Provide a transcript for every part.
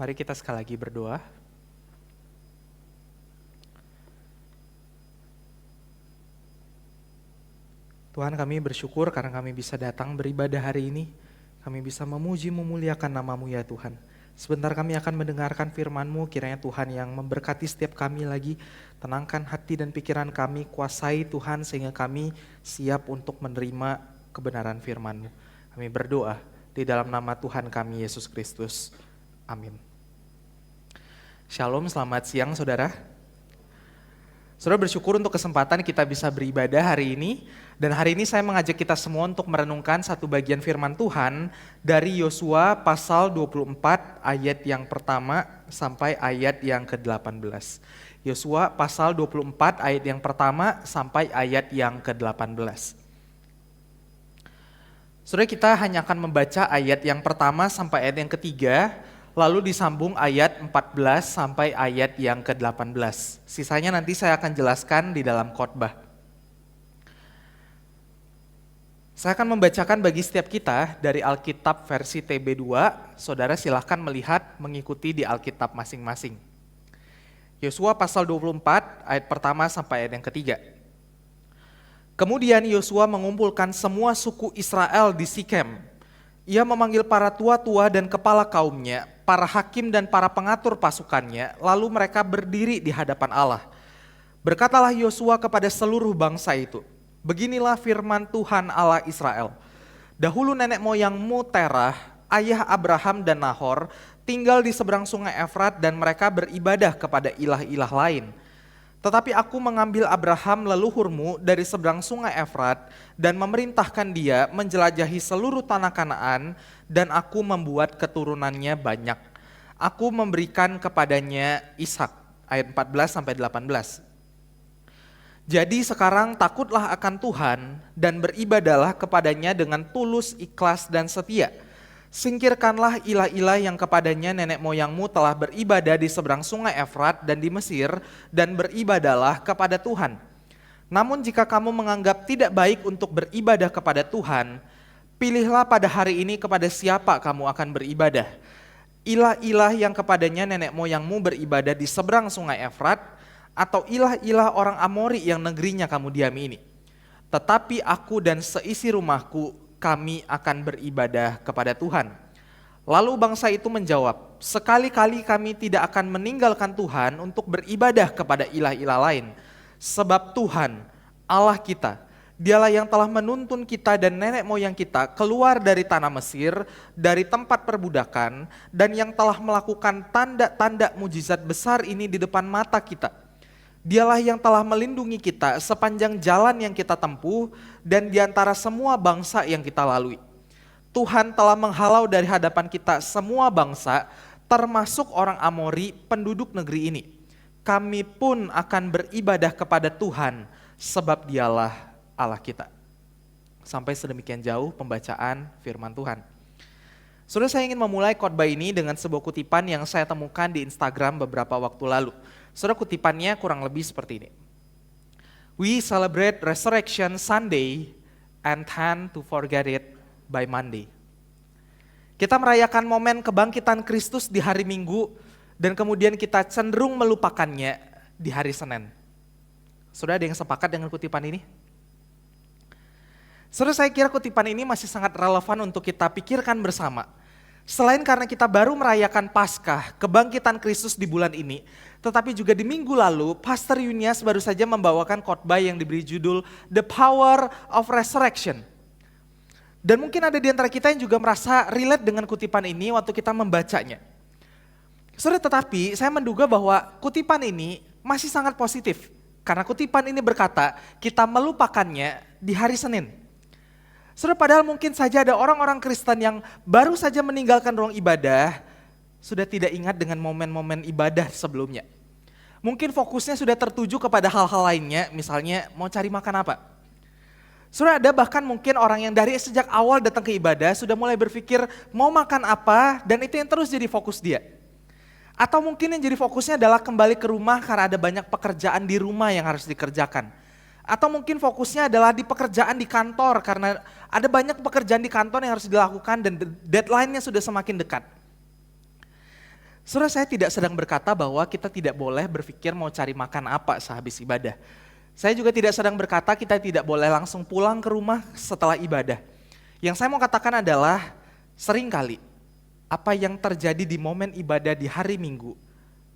Mari kita sekali lagi berdoa. Tuhan, kami bersyukur karena kami bisa datang beribadah hari ini. Kami bisa memuji memuliakan nama-Mu ya Tuhan. Sebentar kami akan mendengarkan firman-Mu, kiranya Tuhan yang memberkati setiap kami lagi. Tenangkan hati dan pikiran kami, kuasai Tuhan sehingga kami siap untuk menerima kebenaran firman-Mu. Kami berdoa di dalam nama Tuhan kami Yesus Kristus. Amin. Shalom, selamat siang saudara. Saudara, bersyukur untuk kesempatan kita bisa beribadah hari ini. Dan hari ini saya mengajak kita semua untuk merenungkan satu bagian firman Tuhan dari Yosua pasal 24 ayat yang pertama sampai ayat yang ke-18. Yosua pasal 24 ayat yang pertama sampai ayat yang ke-18. Saudara, kita hanya akan membaca ayat yang pertama sampai ayat yang ketiga, lalu disambung ayat 14 sampai ayat yang ke-18. Sisanya nanti saya akan jelaskan di dalam khotbah. Saya akan membacakan bagi setiap kita dari Alkitab versi TB2. Saudara silahkan melihat, mengikuti di Alkitab masing-masing. Yosua pasal 24 ayat pertama sampai ayat yang ketiga. Kemudian Yosua mengumpulkan semua suku Israel di Sikem. Ia memanggil para tua-tua dan kepala kaumnya, para hakim dan para pengatur pasukannya, lalu mereka berdiri di hadapan Allah. Berkatalah Yosua kepada seluruh bangsa itu, beginilah firman Tuhan Allah Israel. Dahulu nenek moyangmu Terah, ayah Abraham dan Nahor, tinggal di seberang sungai Efrat dan mereka beribadah kepada ilah-ilah lain. Tetapi aku mengambil Abraham leluhurmu dari seberang sungai Efrat dan memerintahkan dia menjelajahi seluruh tanah Kanaan dan aku membuat keturunannya banyak. Aku memberikan kepadanya Ishak. Ayat 14 sampai 18. Jadi sekarang takutlah akan Tuhan dan beribadahlah kepadanya dengan tulus, ikhlas dan setia. Singkirkanlah ilah-ilah yang kepadanya nenek moyangmu telah beribadah di seberang sungai Efrat dan di Mesir, dan beribadahlah kepada Tuhan. Namun jika kamu menganggap tidak baik untuk beribadah kepada Tuhan, pilihlah pada hari ini kepada siapa kamu akan beribadah. Ilah-ilah yang kepadanya nenek moyangmu beribadah di seberang sungai Efrat, atau ilah-ilah orang Amori yang negerinya kamu diami ini. Tetapi aku dan seisi rumahku, kami akan beribadah kepada Tuhan. Lalu bangsa itu menjawab, sekali-kali kami tidak akan meninggalkan Tuhan untuk beribadah kepada ilah-ilah lain. Sebab Tuhan, Allah kita, dialah yang telah menuntun kita dan nenek moyang kita keluar dari tanah Mesir, dari tempat perbudakan, dan yang telah melakukan tanda-tanda mujizat besar ini di depan mata kita. Dialah yang telah melindungi kita sepanjang jalan yang kita tempuh dan di antara semua bangsa yang kita lalui. Tuhan telah menghalau dari hadapan kita semua bangsa, termasuk orang Amori, penduduk negeri ini. Kami pun akan beribadah kepada Tuhan, sebab dialah Allah kita. Sampai sedemikian jauh pembacaan firman Tuhan. Saudara, saya ingin memulai khotbah ini dengan sebuah kutipan yang saya temukan di Instagram beberapa waktu lalu. Saudara, kutipannya kurang lebih seperti ini. We celebrate Resurrection Sunday and tend to forget it by Monday. Kita merayakan momen kebangkitan Kristus di hari Minggu dan kemudian kita cenderung melupakannya di hari Senin. Saudara, ada yang sepakat dengan kutipan ini? Saudara, saya kira kutipan ini masih sangat relevan untuk kita pikirkan bersama. Selain karena kita baru merayakan Paskah, kebangkitan Kristus di bulan ini, tetapi juga di minggu lalu, Pastor Yunias baru saja membawakan khotbah yang diberi judul The Power of Resurrection. Dan mungkin ada di antara kita yang juga merasa relate dengan kutipan ini waktu kita membacanya. Saudara, tetapi saya menduga bahwa kutipan ini masih sangat positif. Karena kutipan ini berkata, kita melupakannya di hari Senin. Saudara, padahal mungkin saja ada orang-orang Kristen yang baru saja meninggalkan ruang ibadah, sudah tidak ingat dengan momen-momen ibadah sebelumnya. Mungkin fokusnya sudah tertuju kepada hal-hal lainnya, misalnya mau cari makan apa. Saudara, ada bahkan mungkin orang yang dari sejak awal datang ke ibadah sudah mulai berpikir mau makan apa, dan itu yang terus jadi fokus dia. Atau mungkin yang jadi fokusnya adalah kembali ke rumah karena ada banyak pekerjaan di rumah yang harus dikerjakan. Atau mungkin fokusnya adalah di pekerjaan di kantor karena ada banyak pekerjaan di kantor yang harus dilakukan dan deadline-nya sudah semakin dekat. Saudara, saya tidak sedang berkata bahwa kita tidak boleh berpikir mau cari makan apa sehabis ibadah. Saya juga tidak sedang berkata kita tidak boleh langsung pulang ke rumah setelah ibadah. Yang saya mau katakan adalah seringkali apa yang terjadi di momen ibadah di hari Minggu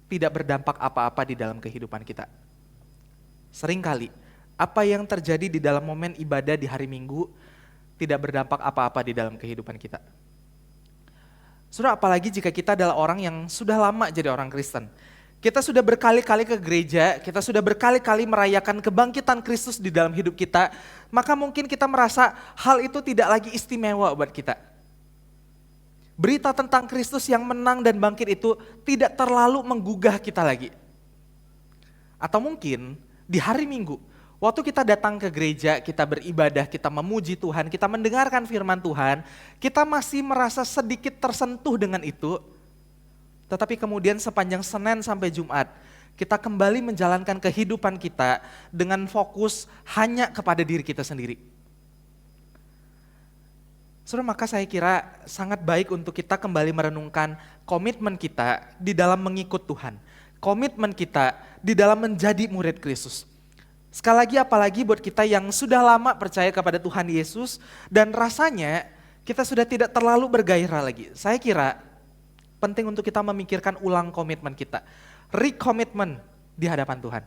tidak berdampak apa-apa di dalam kehidupan kita. Seringkali apa yang terjadi di dalam momen ibadah di hari Minggu tidak berdampak apa-apa di dalam kehidupan kita. Saudara, apalagi jika kita adalah orang yang sudah lama jadi orang Kristen. Kita sudah berkali-kali ke gereja, kita sudah berkali-kali merayakan kebangkitan Kristus di dalam hidup kita, maka mungkin kita merasa hal itu tidak lagi istimewa buat kita. Berita tentang Kristus yang menang dan bangkit itu tidak terlalu menggugah kita lagi. Atau mungkin di hari Minggu, waktu kita datang ke gereja, kita beribadah, kita memuji Tuhan, kita mendengarkan firman Tuhan, kita masih merasa sedikit tersentuh dengan itu. Tetapi kemudian sepanjang Senin sampai Jumat, kita kembali menjalankan kehidupan kita dengan fokus hanya kepada diri kita sendiri. Saudara, maka saya kira sangat baik untuk kita kembali merenungkan komitmen kita di dalam mengikut Tuhan. Komitmen kita di dalam menjadi murid Kristus. Sekali lagi apalagi buat kita yang sudah lama percaya kepada Tuhan Yesus dan rasanya kita sudah tidak terlalu bergairah lagi. Saya kira penting untuk kita memikirkan ulang komitmen kita. Recommitment di hadapan Tuhan.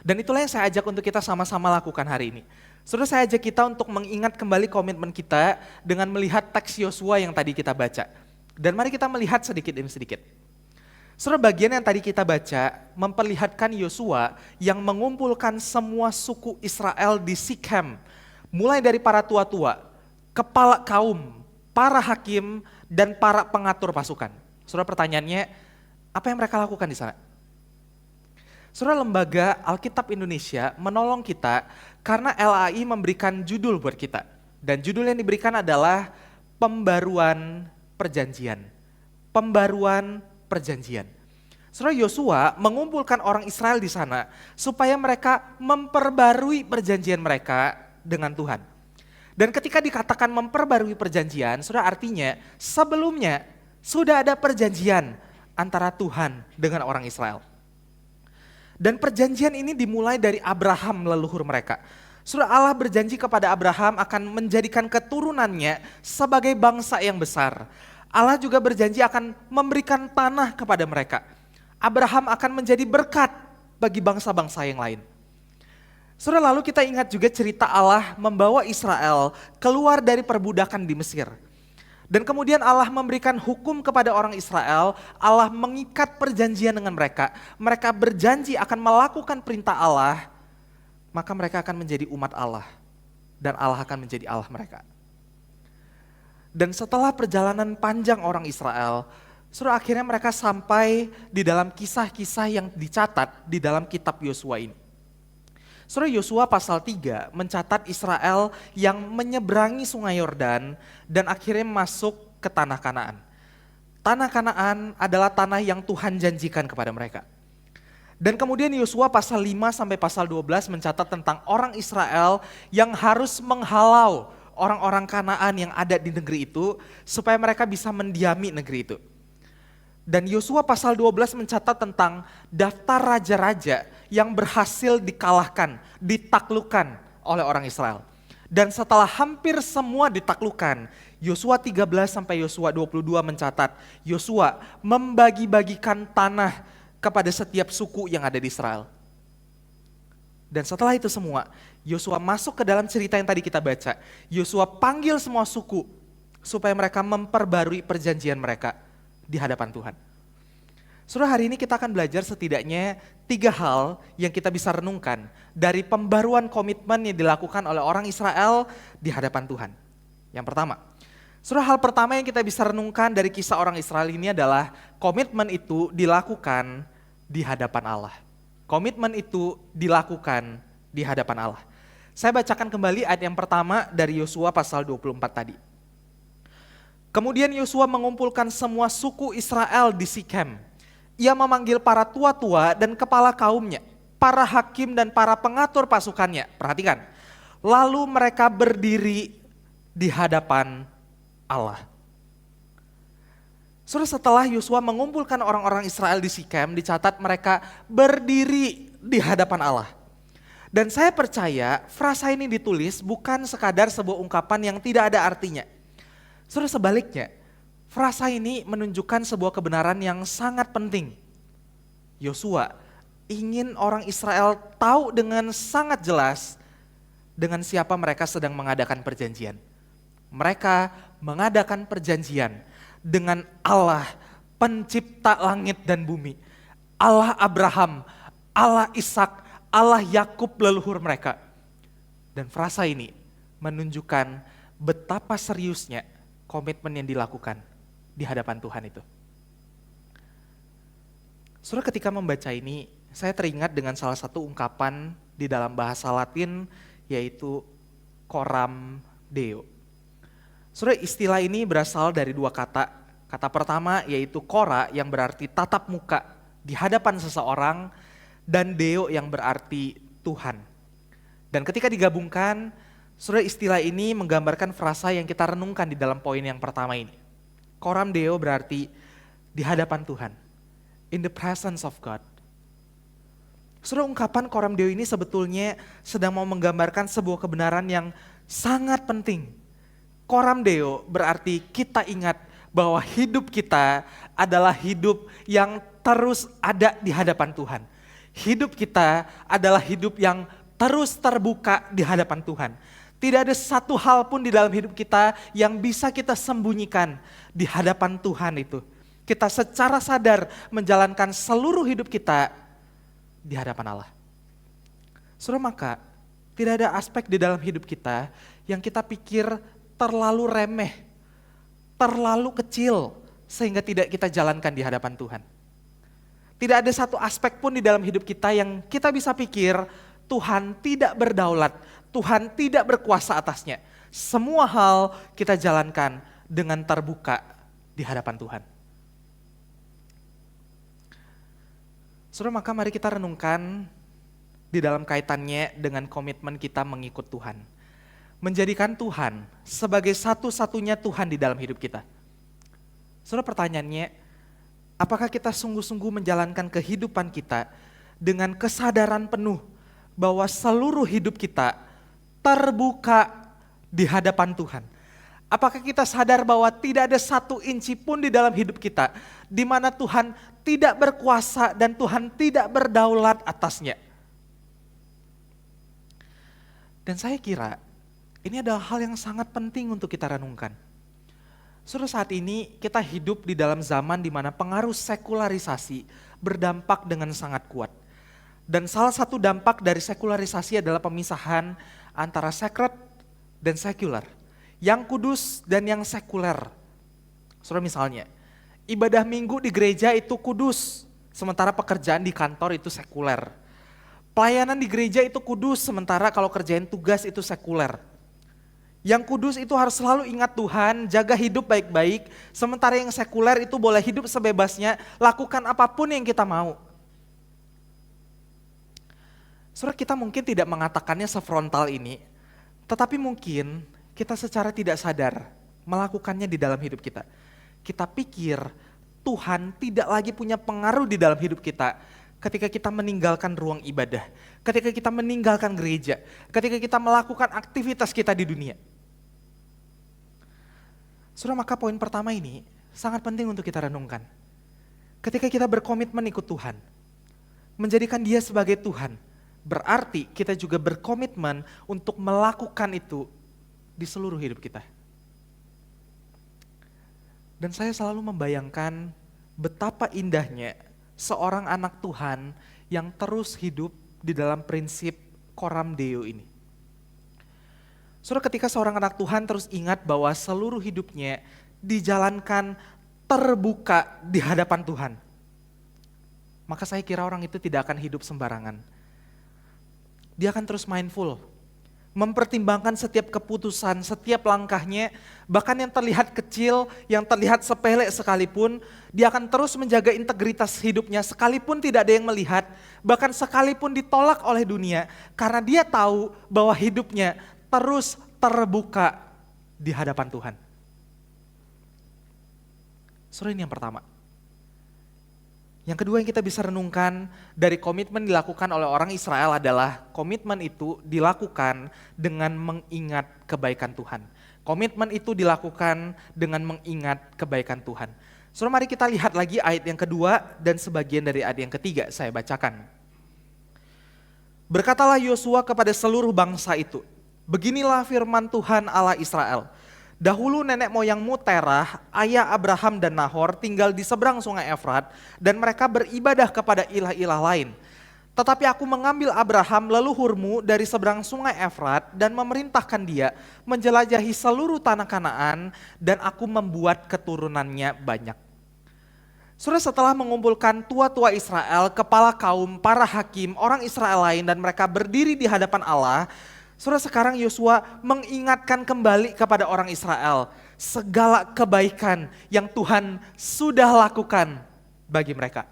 Dan itulah yang saya ajak untuk kita sama-sama lakukan hari ini. Saudara, saya ajak kita untuk mengingat kembali komitmen kita dengan melihat teks Yosua yang tadi kita baca. Dan mari kita melihat sedikit demi sedikit. Saudara, bagian yang tadi kita baca memperlihatkan Yosua yang mengumpulkan semua suku Israel di Sikhem. Mulai dari para tua-tua, kepala kaum, para hakim, dan para pengatur pasukan. Saudara, pertanyaannya, apa yang mereka lakukan di sana? Saudara, Lembaga Alkitab Indonesia menolong kita karena LAI memberikan judul buat kita. Dan judul yang diberikan adalah Pembaruan Perjanjian. Pembaruan Perjanjian. Saudara, Yosua mengumpulkan orang Israel di sana supaya mereka memperbarui perjanjian mereka dengan Tuhan. Dan ketika dikatakan memperbarui perjanjian, saudara, artinya sebelumnya sudah ada perjanjian antara Tuhan dengan orang Israel. Dan perjanjian ini dimulai dari Abraham leluhur mereka. Saudara, Allah berjanji kepada Abraham akan menjadikan keturunannya sebagai bangsa yang besar. Allah juga berjanji akan memberikan tanah kepada mereka. Abraham akan menjadi berkat bagi bangsa-bangsa yang lain. Saudara, lalu kita ingat juga cerita Allah membawa Israel keluar dari perbudakan di Mesir. Dan kemudian Allah memberikan hukum kepada orang Israel, Allah mengikat perjanjian dengan mereka. Mereka berjanji akan melakukan perintah Allah, maka mereka akan menjadi umat Allah. Dan Allah akan menjadi Allah mereka. Dan setelah perjalanan panjang orang Israel, saudara, akhirnya mereka sampai di dalam kisah-kisah yang dicatat di dalam kitab Yosua ini. Saudara, Yosua pasal 3 mencatat Israel yang menyeberangi sungai Yordan dan akhirnya masuk ke tanah Kanaan. Tanah Kanaan adalah tanah yang Tuhan janjikan kepada mereka. Dan kemudian Yosua pasal 5 sampai pasal 12 mencatat tentang orang Israel yang harus menghalau orang-orang Kanaan yang ada di negeri itu supaya mereka bisa mendiami negeri itu. Dan Yosua pasal 12 mencatat tentang daftar raja-raja yang berhasil dikalahkan, ditaklukkan oleh orang Israel. Dan setelah hampir semua ditaklukkan, Yosua 13 sampai Yosua 22 mencatat, Yosua membagi-bagikan tanah kepada setiap suku yang ada di Israel. Dan setelah itu semua, Yosua masuk ke dalam cerita yang tadi kita baca. Yosua panggil semua suku supaya mereka memperbarui perjanjian mereka di hadapan Tuhan. Saudara, hari ini kita akan belajar setidaknya 3 hal yang kita bisa renungkan dari pembaruan komitmen yang dilakukan oleh orang Israel di hadapan Tuhan. Yang pertama, saudara, hal pertama yang kita bisa renungkan dari kisah orang Israel ini adalah komitmen itu dilakukan di hadapan Allah. Komitmen itu dilakukan di hadapan Allah. Saya bacakan kembali ayat yang pertama dari Yosua pasal 24 tadi. Kemudian Yosua mengumpulkan semua suku Israel di Sikhem. Ia memanggil para tua-tua dan kepala kaumnya, para hakim dan para pengatur pasukannya. Perhatikan. Lalu mereka berdiri di hadapan Allah. Saudara, setelah Yosua mengumpulkan orang-orang Israel di Sikem, dicatat mereka berdiri di hadapan Allah. Dan saya percaya frasa ini ditulis bukan sekadar sebuah ungkapan yang tidak ada artinya. Saudara, sebaliknya, frasa ini menunjukkan sebuah kebenaran yang sangat penting. Yosua ingin orang Israel tahu dengan sangat jelas dengan siapa mereka sedang mengadakan perjanjian. Mereka mengadakan perjanjian dengan Allah pencipta langit dan bumi. Allah Abraham, Allah Ishak, Allah Yakub leluhur mereka. Dan frasa ini menunjukkan betapa seriusnya komitmen yang dilakukan di hadapan Tuhan itu. Saudara, ketika membaca ini, saya teringat dengan salah satu ungkapan di dalam bahasa Latin, yaitu coram Deo. Saudara, istilah ini berasal dari dua kata. Kata pertama yaitu cora yang berarti tatap muka di hadapan seseorang, dan Deo yang berarti Tuhan. Dan ketika digabungkan, saudara, istilah ini menggambarkan frasa yang kita renungkan di dalam poin yang pertama ini. Coram Deo berarti di hadapan Tuhan, in the presence of God. Saudara, ungkapan coram Deo ini sebetulnya sedang mau menggambarkan sebuah kebenaran yang sangat penting. Coram Deo berarti kita ingat bahwa hidup kita adalah hidup yang terus ada di hadapan Tuhan. Hidup kita adalah hidup yang terus terbuka di hadapan Tuhan. Tidak ada satu hal pun di dalam hidup kita yang bisa kita sembunyikan di hadapan Tuhan itu. Kita secara sadar menjalankan seluruh hidup kita di hadapan Allah. Saudara, maka tidak ada aspek di dalam hidup kita yang kita pikir terlalu remeh, terlalu kecil sehingga tidak kita jalankan di hadapan Tuhan. Tidak ada satu aspek pun di dalam hidup kita yang kita bisa pikir Tuhan tidak berdaulat, Tuhan tidak berkuasa atasnya. Semua hal kita jalankan dengan terbuka di hadapan Tuhan. Saudara, maka mari kita renungkan di dalam kaitannya dengan komitmen kita mengikut Tuhan. Menjadikan Tuhan sebagai satu-satunya Tuhan di dalam hidup kita. Saudara, pertanyaannya, apakah kita sungguh-sungguh menjalankan kehidupan kita dengan kesadaran penuh bahwa seluruh hidup kita terbuka di hadapan Tuhan? Apakah kita sadar bahwa tidak ada satu inci pun di dalam hidup kita di mana Tuhan tidak berkuasa dan Tuhan tidak berdaulat atasnya? Dan saya kira ini adalah hal yang sangat penting untuk kita renungkan. Saudara, saat ini kita hidup di dalam zaman di mana pengaruh sekularisasi berdampak dengan sangat kuat. Dan salah satu dampak dari sekularisasi adalah pemisahan antara sacred dan sekuler. Yang kudus dan yang sekuler. Saudara, misalnya, ibadah minggu di gereja itu kudus, sementara pekerjaan di kantor itu sekuler. Pelayanan di gereja itu kudus, sementara kalau kerjain tugas itu sekuler. Yang kudus itu harus selalu ingat Tuhan, jaga hidup baik-baik, sementara yang sekuler itu boleh hidup sebebasnya, lakukan apapun yang kita mau. Saudara, kita mungkin tidak mengatakannya sefrontal ini, tetapi mungkin kita secara tidak sadar melakukannya di dalam hidup kita. Kita pikir Tuhan tidak lagi punya pengaruh di dalam hidup kita ketika kita meninggalkan ruang ibadah, ketika kita meninggalkan gereja, ketika kita melakukan aktivitas kita di dunia. Saudara, maka poin pertama ini sangat penting untuk kita renungkan. Ketika kita berkomitmen ikut Tuhan, menjadikan Dia sebagai Tuhan, berarti kita juga berkomitmen untuk melakukan itu di seluruh hidup kita. Dan saya selalu membayangkan betapa indahnya seorang anak Tuhan yang terus hidup di dalam prinsip coram Deo ini. Saudara, ketika seorang anak Tuhan terus ingat bahwa seluruh hidupnya dijalankan terbuka di hadapan Tuhan, maka saya kira orang itu tidak akan hidup sembarangan. Dia akan terus mindful, mempertimbangkan setiap keputusan, setiap langkahnya, bahkan yang terlihat kecil, yang terlihat sepele sekalipun, dia akan terus menjaga integritas hidupnya sekalipun tidak ada yang melihat, bahkan sekalipun ditolak oleh dunia, karena dia tahu bahwa hidupnya terus terbuka di hadapan Tuhan. Saudara, ini yang pertama. Yang kedua yang kita bisa renungkan dari komitmen dilakukan oleh orang Israel adalah komitmen itu dilakukan dengan mengingat kebaikan Tuhan. Komitmen itu dilakukan dengan mengingat kebaikan Tuhan. Saudara, mari kita lihat lagi ayat yang kedua dan sebagian dari ayat yang ketiga, saya bacakan. Berkatalah Yosua kepada seluruh bangsa itu, beginilah firman Tuhan Allah Israel. Dahulu nenek moyangmu Terah, ayah Abraham dan Nahor tinggal di seberang sungai Efrat dan mereka beribadah kepada ilah-ilah lain. Tetapi aku mengambil Abraham leluhurmu dari seberang sungai Efrat dan memerintahkan dia menjelajahi seluruh tanah Kanaan dan aku membuat keturunannya banyak. Saudara, setelah mengumpulkan tua-tua Israel, kepala kaum, para hakim, orang Israel lain dan mereka berdiri di hadapan Allah, saudara, sekarang Yosua mengingatkan kembali kepada orang Israel segala kebaikan yang Tuhan sudah lakukan bagi mereka.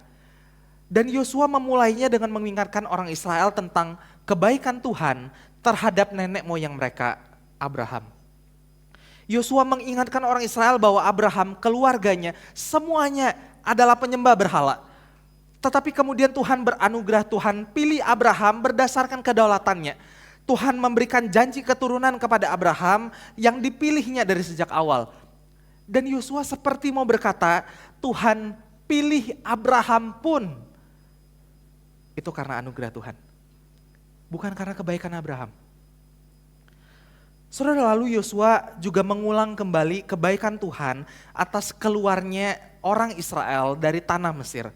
Dan Yosua memulainya dengan mengingatkan orang Israel tentang kebaikan Tuhan terhadap nenek moyang mereka, Abraham. Yosua mengingatkan orang Israel bahwa Abraham, keluarganya, semuanya adalah penyembah berhala. Tetapi kemudian Tuhan beranugerah, Tuhan pilih Abraham berdasarkan kedaulatannya. Tuhan memberikan janji keturunan kepada Abraham yang dipilihnya dari sejak awal. Dan Yosua seperti mau berkata, Tuhan pilih Abraham pun. Itu karena anugerah Tuhan. Bukan karena kebaikan Abraham. Saudara, lalu Yosua juga mengulang kembali kebaikan Tuhan atas keluarnya orang Israel dari tanah Mesir.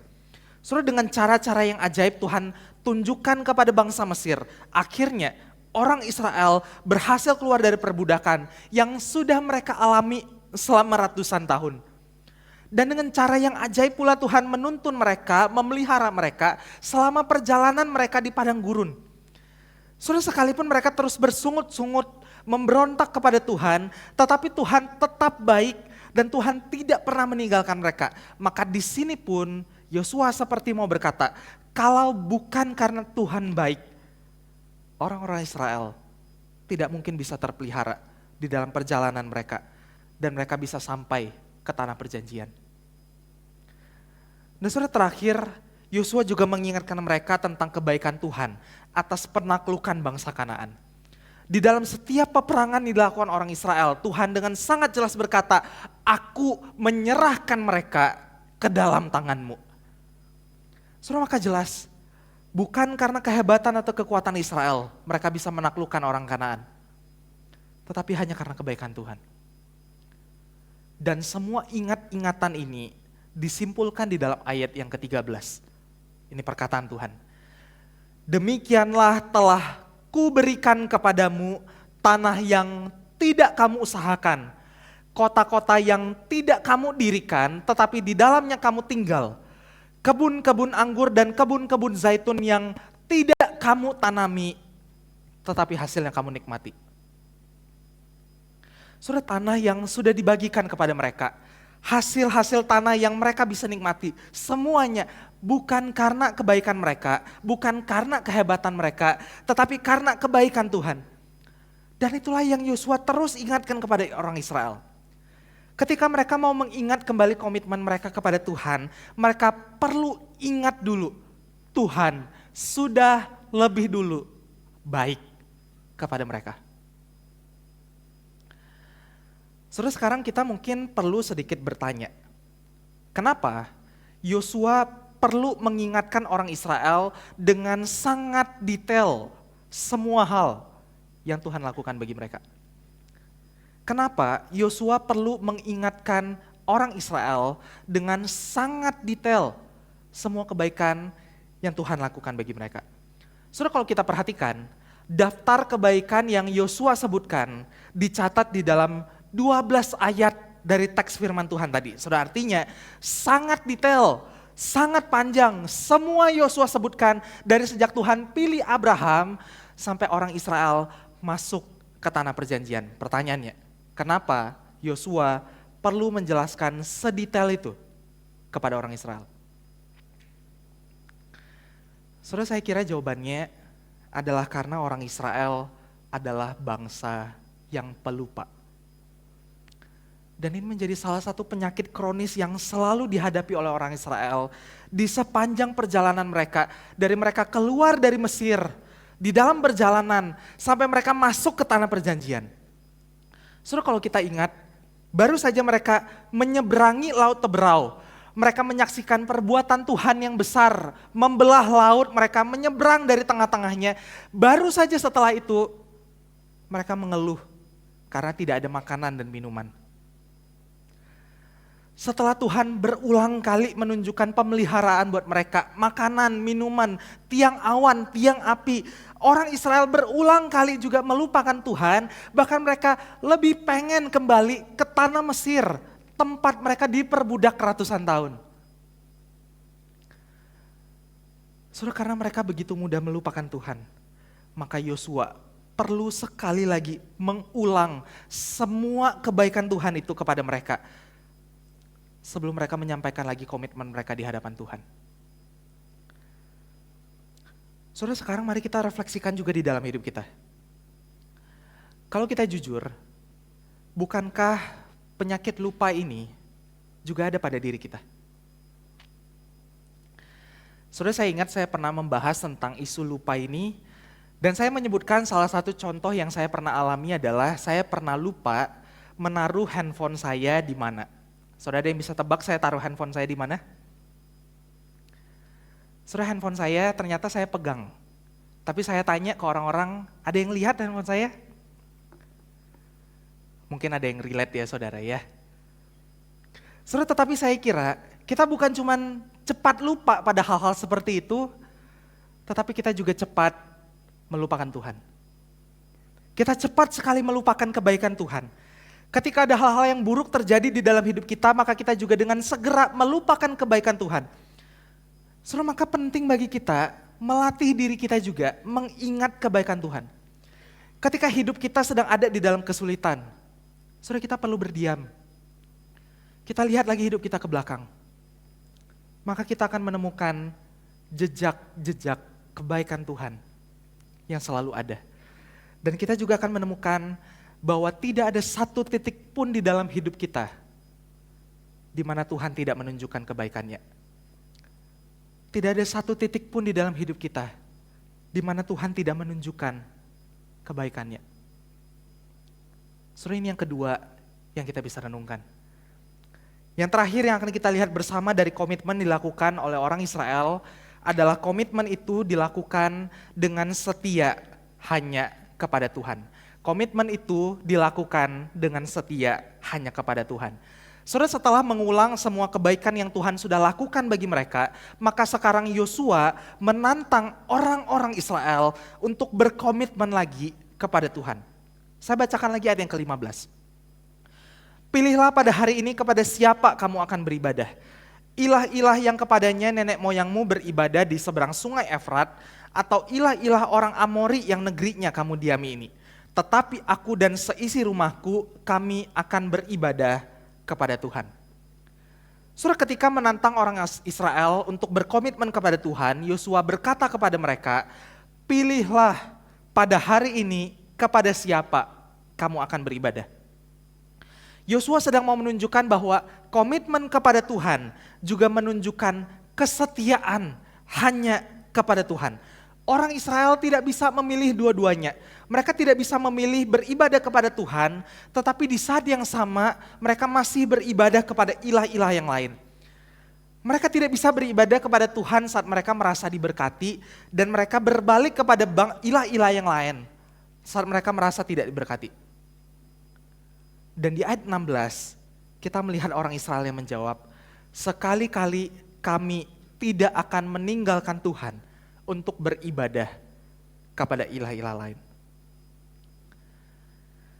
Saudara, dengan cara-cara yang ajaib Tuhan tunjukkan kepada bangsa Mesir. Akhirnya orang Israel berhasil keluar dari perbudakan yang sudah mereka alami selama ratusan tahun. Dan dengan cara yang ajaib pula Tuhan menuntun mereka, memelihara mereka selama perjalanan mereka di padang gurun. Saudara, sekalipun mereka terus bersungut-sungut, memberontak kepada Tuhan, tetapi Tuhan tetap baik dan Tuhan tidak pernah meninggalkan mereka. Maka di sini pun Yosua seperti mau berkata, kalau bukan karena Tuhan baik, orang-orang Israel tidak mungkin bisa terpelihara di dalam perjalanan mereka dan mereka bisa sampai ke tanah perjanjian. Dan saudara, terakhir Yosua juga mengingatkan mereka tentang kebaikan Tuhan atas penaklukan bangsa Kanaan. Di dalam setiap peperangan dilakukan orang Israel, Tuhan dengan sangat jelas berkata, aku menyerahkan mereka ke dalam tanganmu. Saudara, maka jelas, bukan karena kehebatan atau kekuatan Israel mereka bisa menaklukkan orang Kanaan. Tetapi hanya karena kebaikan Tuhan. Dan semua ingat-ingatan ini disimpulkan di dalam ayat yang ke-13. Ini perkataan Tuhan. Demikianlah telah kuberikan kepadamu tanah yang tidak kamu usahakan, kota-kota yang tidak kamu dirikan, tetapi di dalamnya kamu tinggal. Kebun-kebun anggur dan kebun-kebun zaitun yang tidak kamu tanami, tetapi hasilnya kamu nikmati. Saudara, tanah yang sudah dibagikan kepada mereka, hasil-hasil tanah yang mereka bisa nikmati, semuanya bukan karena kebaikan mereka, bukan karena kehebatan mereka, tetapi karena kebaikan Tuhan. Dan itulah yang Yosua terus ingatkan kepada orang Israel. Ketika mereka mau mengingat kembali komitmen mereka kepada Tuhan, mereka perlu ingat dulu, Tuhan sudah lebih dulu baik kepada mereka. Saudara, sekarang kita mungkin perlu sedikit bertanya, kenapa Yosua perlu mengingatkan orang Israel dengan sangat detail semua hal yang Tuhan lakukan bagi mereka? Kenapa Yosua perlu mengingatkan orang Israel dengan sangat detail semua kebaikan yang Tuhan lakukan bagi mereka? Saudara, kalau kita perhatikan, daftar kebaikan yang Yosua sebutkan dicatat di dalam 12 ayat dari teks firman Tuhan tadi. Saudara, artinya sangat detail, sangat panjang. Semua Yosua sebutkan dari sejak Tuhan pilih Abraham sampai orang Israel masuk ke tanah perjanjian. Pertanyaannya, kenapa Yosua perlu menjelaskan sedetail itu kepada orang Israel? Saudara, saya kira jawabannya adalah karena orang Israel adalah bangsa yang pelupa. Dan ini menjadi salah satu penyakit kronis yang selalu dihadapi oleh orang Israel di sepanjang perjalanan mereka. Dari mereka keluar dari Mesir, di dalam perjalanan sampai mereka masuk ke tanah perjanjian. Saudara, kalau kita ingat, baru saja mereka menyeberangi Laut Teberau. Mereka menyaksikan perbuatan Tuhan yang besar, membelah laut, mereka menyeberang dari tengah-tengahnya. Baru saja setelah itu, mereka mengeluh karena tidak ada makanan dan minuman. Setelah Tuhan berulang kali menunjukkan pemeliharaan buat mereka, makanan, minuman, tiang awan, tiang api. Orang Israel berulang kali juga melupakan Tuhan, bahkan mereka lebih pengen kembali ke tanah Mesir, tempat mereka diperbudak ratusan tahun. Saudara, karena mereka begitu mudah melupakan Tuhan, maka Yosua perlu sekali lagi mengulang semua kebaikan Tuhan itu kepada mereka. Sebelum mereka menyampaikan lagi komitmen mereka di hadapan Tuhan. Saudara, sekarang mari kita refleksikan juga di dalam hidup kita. Kalau kita jujur, bukankah penyakit lupa ini juga ada pada diri kita? Saudara, saya ingat saya pernah membahas tentang isu lupa ini, dan saya menyebutkan salah satu contoh yang saya pernah alami adalah saya pernah lupa menaruh handphone saya di mana. Saudara, ada yang bisa tebak saya taruh handphone saya di mana? Saudara, handphone saya ternyata saya pegang. Tapi saya tanya ke orang-orang, ada yang lihat handphone saya? Mungkin ada yang relate ya saudara ya. Saudara, tetapi saya kira kita bukan cuma cepat lupa pada hal-hal seperti itu, tetapi kita juga cepat melupakan Tuhan. Kita cepat sekali melupakan kebaikan Tuhan. Ketika ada hal-hal yang buruk terjadi di dalam hidup kita, maka kita juga dengan segera melupakan kebaikan Tuhan. Saudara, maka penting bagi kita melatih diri kita juga mengingat kebaikan Tuhan. Ketika hidup kita sedang ada di dalam kesulitan, saudara, kita perlu berdiam. Kita lihat lagi hidup kita ke belakang. Maka kita akan menemukan jejak-jejak kebaikan Tuhan yang selalu ada. Dan kita juga akan menemukan bahwa tidak ada satu titik pun di dalam hidup kita di mana Tuhan tidak menunjukkan kebaikannya. Tidak ada satu titik pun di dalam hidup kita di mana Tuhan tidak menunjukkan kebaikannya. Saudara, ini yang kedua yang kita bisa renungkan. Yang terakhir yang akan kita lihat bersama dari komitmen dilakukan oleh orang Israel adalah komitmen itu dilakukan dengan setia hanya kepada Tuhan. Komitmen itu dilakukan dengan setia hanya kepada Tuhan. Saudara, setelah mengulang semua kebaikan yang Tuhan sudah lakukan bagi mereka, maka sekarang Yosua menantang orang-orang Israel untuk berkomitmen lagi kepada Tuhan. Saya bacakan lagi ayat yang ke-15. Pilihlah pada hari ini kepada siapa kamu akan beribadah. Ilah-ilah yang kepadanya nenek moyangmu beribadah di seberang sungai Efrat, atau ilah-ilah orang Amori yang negerinya kamu diami ini. Tetapi aku dan seisi rumahku, kami akan beribadah kepada Tuhan. Saudara, ketika menantang orang Israel untuk berkomitmen kepada Tuhan, Yosua berkata kepada mereka, pilihlah pada hari ini kepada siapa kamu akan beribadah. Yosua sedang mau menunjukkan bahwa komitmen kepada Tuhan juga menunjukkan kesetiaan hanya kepada Tuhan. Orang Israel tidak bisa memilih dua-duanya. Mereka tidak bisa memilih beribadah kepada Tuhan, tetapi di saat yang sama mereka masih beribadah kepada ilah-ilah yang lain. Mereka tidak bisa beribadah kepada Tuhan saat mereka merasa diberkati, dan mereka berbalik kepada ilah-ilah yang lain saat mereka merasa tidak diberkati. Dan di ayat 16 kita melihat orang Israel yang menjawab, sekali-kali kami tidak akan meninggalkan Tuhan untuk beribadah kepada ilah-ilah lain.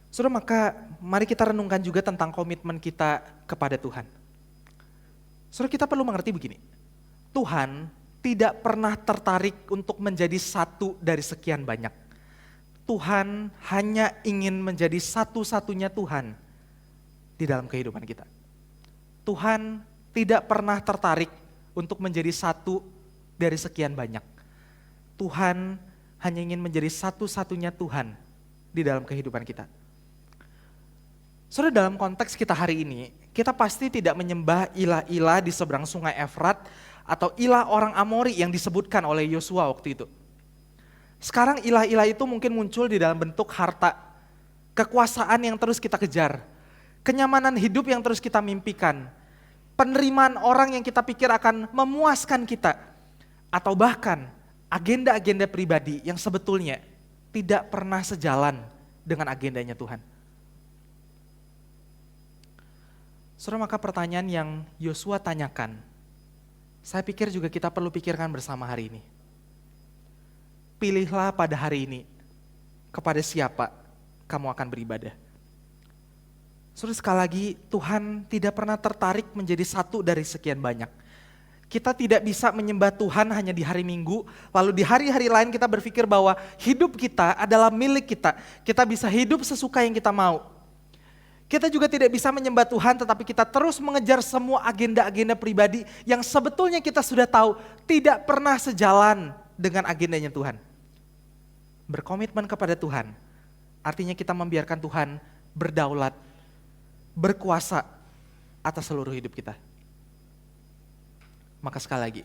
Saudara, maka mari kita renungkan juga tentang komitmen kita kepada Tuhan. Saudara, kita perlu mengerti begini, Tuhan tidak pernah tertarik untuk menjadi satu dari sekian banyak. Tuhan hanya ingin menjadi satu-satunya Tuhan di dalam kehidupan kita. Tuhan tidak pernah tertarik untuk menjadi satu dari sekian banyak. Tuhan hanya ingin menjadi satu-satunya Tuhan di dalam kehidupan kita. Saudara, dalam konteks kita hari ini, kita pasti tidak menyembah ilah-ilah di seberang sungai Efrat atau ilah orang Amori yang disebutkan oleh Yosua waktu itu. Sekarang ilah-ilah itu mungkin muncul di dalam bentuk harta, kekuasaan yang terus kita kejar, kenyamanan hidup yang terus kita mimpikan, penerimaan orang yang kita pikir akan memuaskan kita, atau bahkan agenda-agenda pribadi yang sebetulnya tidak pernah sejalan dengan agendanya Tuhan. Saudara, maka pertanyaan yang Yosua tanyakan, saya pikir juga kita perlu pikirkan bersama hari ini. Pilihlah pada hari ini kepada siapa kamu akan beribadah. Saudara, sekali lagi Tuhan tidak pernah tertarik menjadi satu dari sekian banyak. Kita tidak bisa menyembah Tuhan hanya di hari Minggu, lalu di hari-hari lain kita berpikir bahwa hidup kita adalah milik kita. Kita bisa hidup sesuka yang kita mau. Kita juga tidak bisa menyembah Tuhan tetapi kita terus mengejar semua agenda-agenda pribadi yang sebetulnya kita sudah tahu tidak pernah sejalan dengan agendanya Tuhan. Berkomitmen kepada Tuhan artinya kita membiarkan Tuhan berdaulat, berkuasa atas seluruh hidup kita. Maka sekali lagi,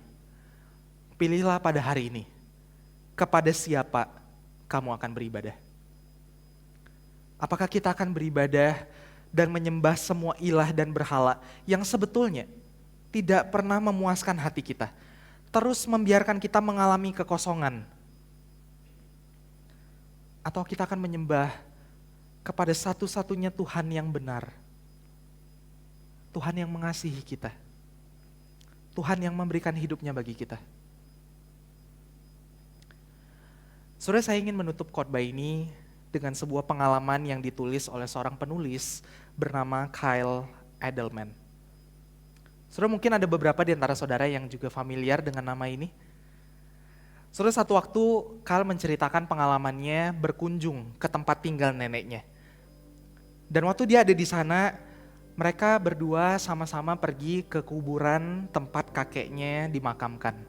pilihlah pada hari ini kepada siapa kamu akan beribadah. Apakah kita akan beribadah dan menyembah semua ilah dan berhala yang sebetulnya tidak pernah memuaskan hati kita, terus membiarkan kita mengalami kekosongan? Atau kita akan menyembah kepada satu-satunya Tuhan yang benar, Tuhan yang mengasihi kita, Tuhan yang memberikan hidupnya bagi kita. Saudara, saya ingin menutup khotbah ini dengan sebuah pengalaman yang ditulis oleh seorang penulis bernama Kyle Edelman. Saudara, mungkin ada beberapa di antara saudara yang juga familiar dengan nama ini. Saudara, satu waktu Kyle menceritakan pengalamannya berkunjung ke tempat tinggal neneknya. Dan waktu dia ada di sana, mereka berdua sama-sama pergi ke kuburan tempat kakeknya dimakamkan.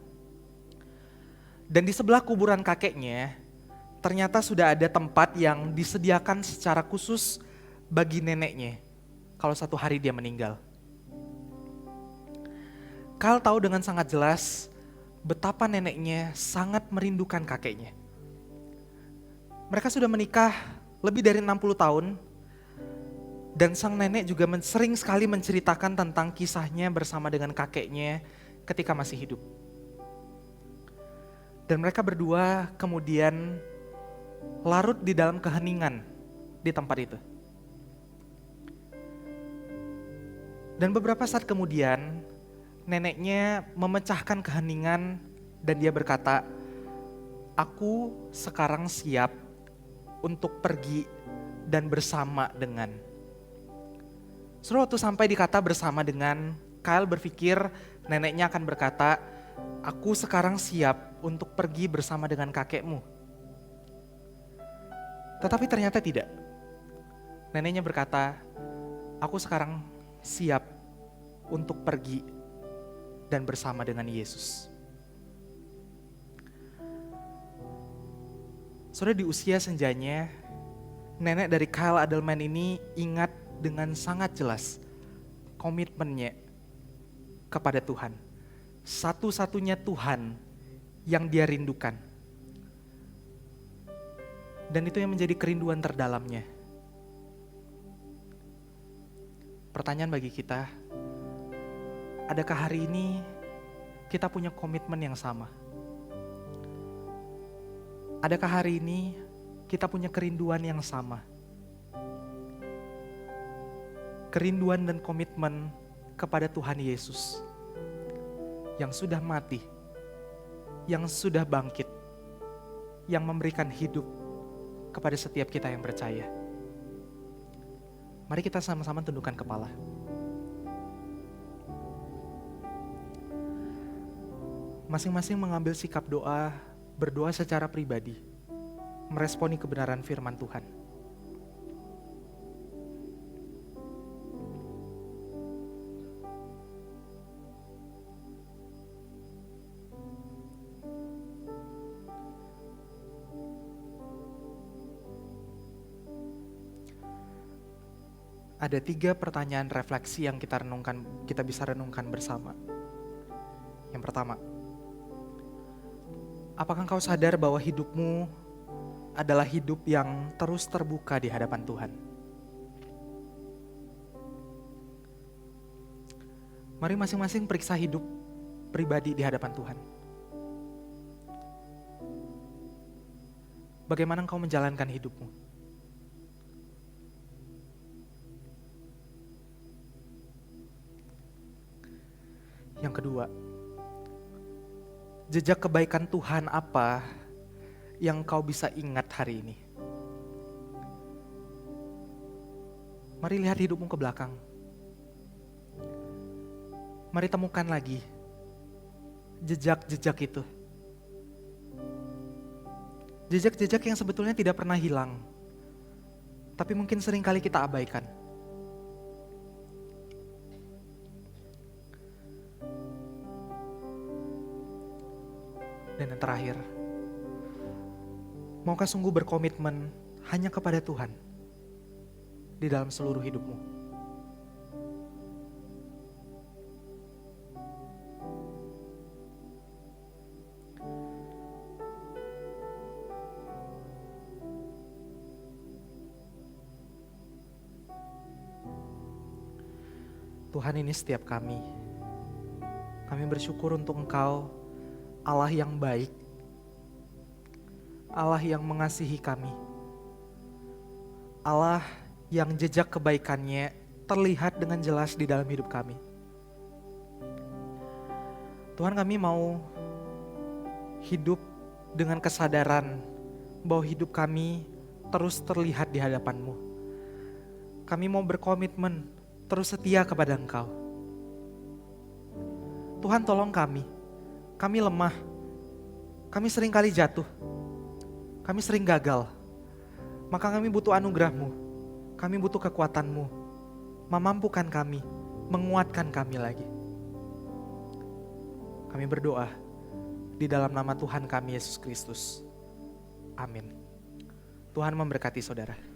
Dan di sebelah kuburan kakeknya, ternyata sudah ada tempat yang disediakan secara khusus bagi neneknya kalau satu hari dia meninggal. Kyle tahu dengan sangat jelas betapa neneknya sangat merindukan kakeknya. Mereka sudah menikah lebih dari 60 tahun dan sang nenek juga sering sekali menceritakan tentang kisahnya bersama dengan kakeknya ketika masih hidup. Dan mereka berdua kemudian larut di dalam keheningan di tempat itu. Dan beberapa saat kemudian, neneknya memecahkan keheningan dan dia berkata, "Aku sekarang siap untuk pergi dan bersama dengan." Saudara, waktu sampai di kata bersama dengan, Kyle berpikir neneknya akan berkata, "Aku sekarang siap untuk pergi bersama dengan kakekmu." Tetapi ternyata tidak. Neneknya berkata, "Aku sekarang siap untuk pergi dan bersama dengan Yesus." Saudara, di usia senjanya, nenek dari Kyle Edelman ini ingat dengan sangat jelas komitmennya kepada Tuhan. Satu-satunya Tuhan yang dia rindukan. Dan itu yang menjadi kerinduan terdalamnya. Pertanyaan bagi kita, adakah hari ini kita punya komitmen yang sama? Adakah hari ini kita punya kerinduan yang sama? Kerinduan dan komitmen kepada Tuhan Yesus yang sudah mati, yang sudah bangkit, yang memberikan hidup kepada setiap kita yang percaya. Mari kita sama-sama tundukkan kepala. Masing-masing mengambil sikap doa, berdoa secara pribadi, meresponi kebenaran firman Tuhan. ada 3 pertanyaan refleksi yang kita bisa renungkan bersama. Yang pertama, apakah engkau sadar bahwa hidupmu adalah hidup yang terus terbuka di hadapan Tuhan? Mari masing-masing periksa hidup pribadi di hadapan Tuhan. Bagaimana engkau menjalankan hidupmu? Yang kedua, jejak kebaikan Tuhan apa yang kau bisa ingat hari ini? Mari lihat hidupmu ke belakang. Mari temukan lagi jejak-jejak itu. Jejak-jejak yang sebetulnya tidak pernah hilang, tapi mungkin seringkali kita abaikan. Dan yang terakhir, maukah sungguh berkomitmen hanya kepada Tuhan di dalam seluruh hidupmu? Tuhan, ini setiap kami. Kami bersyukur untuk Engkau, Allah yang baik, Allah yang mengasihi kami, Allah yang jejak kebaikannya terlihat dengan jelas di dalam hidup kami. Tuhan, kami mau hidup dengan kesadaran bahwa hidup kami terus terlihat di hadapan-Mu. Kami mau berkomitmen terus setia kepada Engkau. Tuhan, tolong kami lemah, kami sering kali jatuh, kami sering gagal. Maka kami butuh anugerah-Mu, kami butuh kekuatan-Mu, memampukan kami, menguatkan kami lagi. Kami berdoa di dalam nama Tuhan kami Yesus Kristus. Amin. Tuhan memberkati saudara.